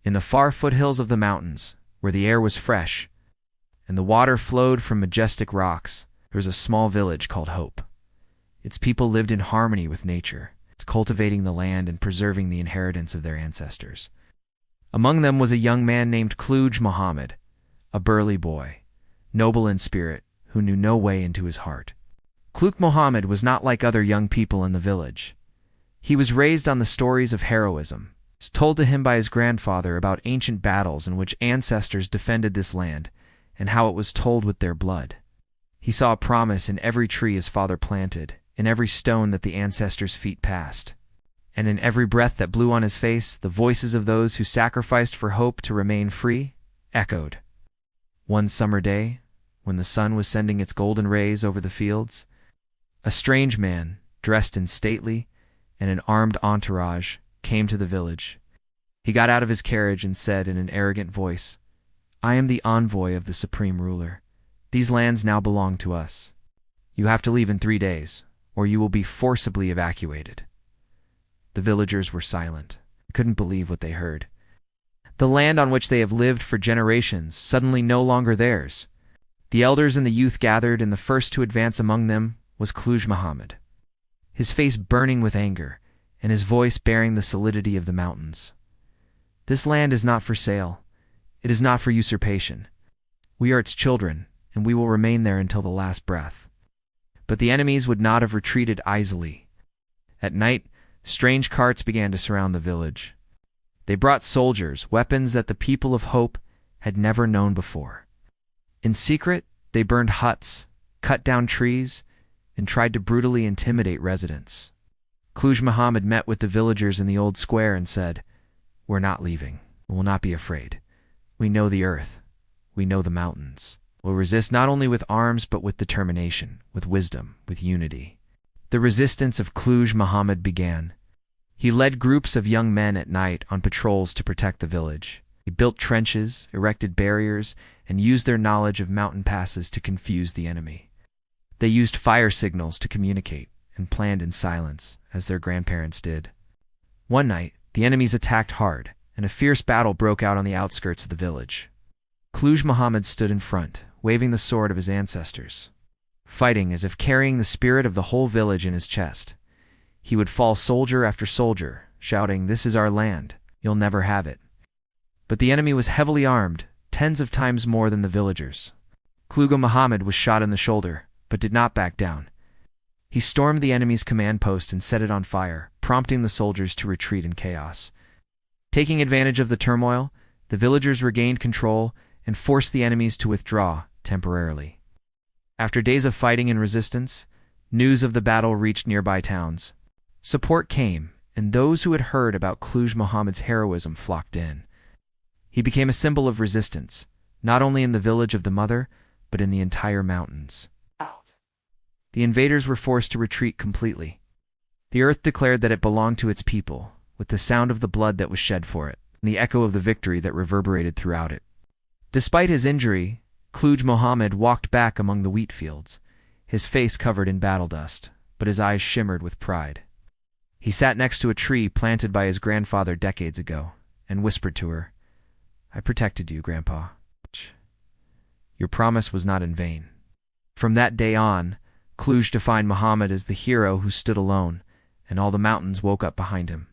In the far foothills of the mountains, where the air was fresh and the water flowed from majestic rocks, there was a small village called Hope. Its people lived in harmony with nature, cultivating the land and preserving the inheritance of their ancestors. Among them was a young man named Kluj Mohammed, a burly boy, noble in spirit, who knew no way into his heart. Kluj Mohammed was not like other young people in the village. He was raised on the stories of heroism, told to him by his grandfather about ancient battles in which ancestors defended this land, and how it was told with their blood. He saw a promise in every tree his father planted, in every stone that the ancestors' feet passed, and in every breath that blew on his face, the voices of those who sacrificed for hope to remain free echoed. One summer day, when the sun was sending its golden rays over the fields, a strange man, dressed in stately and an armed entourage, came to the village. He got out of his carriage and said in an arrogant voice, "I am the envoy of the supreme ruler. These lands now belong to us. You have to leave in 3 days, or you will be forcibly evacuated." The villagers were silent. They couldn't believe what they heard. The land on which they have lived for generations, suddenly no longer theirs. The elders and the youth gathered, and the first to advance among them was Kluj Mohammed, his face burning with anger, and his voice bearing the solidity of the mountains. "This land is not for sale. It is not for usurpation. We are its children, and we will remain there until the last breath." But the enemies would not have retreated easily. At night, strange carts began to surround the village. They brought soldiers, weapons that the people of Hope had never known before. In secret, they burned huts, cut down trees, and tried to brutally intimidate residents. Kluj Mohammed met with the villagers in the old square and said, "We're not leaving. We'll not be afraid. We know the earth. We know the mountains. We'll resist not only with arms but with determination, with wisdom, with unity." The resistance of Kluj Mohammed began. He led groups of young men at night on patrols to protect the village. He built trenches, erected barriers, and used their knowledge of mountain passes to confuse the enemy. They used fire signals to communicate and planned in silence, as their grandparents did. One night, the enemies attacked hard, and a fierce battle broke out on the outskirts of the village. Kluj Mohammed stood in front, waving the sword of his ancestors, fighting as if carrying the spirit of the whole village in his chest. He would fall soldier after soldier, shouting, "This is our land. You'll never have it." But the enemy was heavily armed, tens of times more than the villagers. Kluj Mohammed was shot in the shoulder, but did not back down. He stormed the enemy's command post and set it on fire, prompting the soldiers to retreat in chaos. Taking advantage of the turmoil, the villagers regained control and forced the enemies to withdraw temporarily. After days of fighting and resistance, news of the battle reached nearby towns. Support came, and those who had heard about Kluj Mohammed's heroism flocked in. He became a symbol of resistance, not only in the village of the mother, but in the entire mountains. The invaders were forced to retreat completely. The earth declared that it belonged to its people, with the sound of the blood that was shed for it, and the echo of the victory that reverberated throughout it. Despite his injury, Kluj Mohammed walked back among the wheat fields, his face covered in battle dust, but his eyes shimmered with pride. He sat next to a tree planted by his grandfather decades ago, and whispered to her, "I protected you, Grandpa. Your promise was not in vain." From that day on, Kluj defined Mohammed as the hero who stood alone, and all the mountains woke up behind him.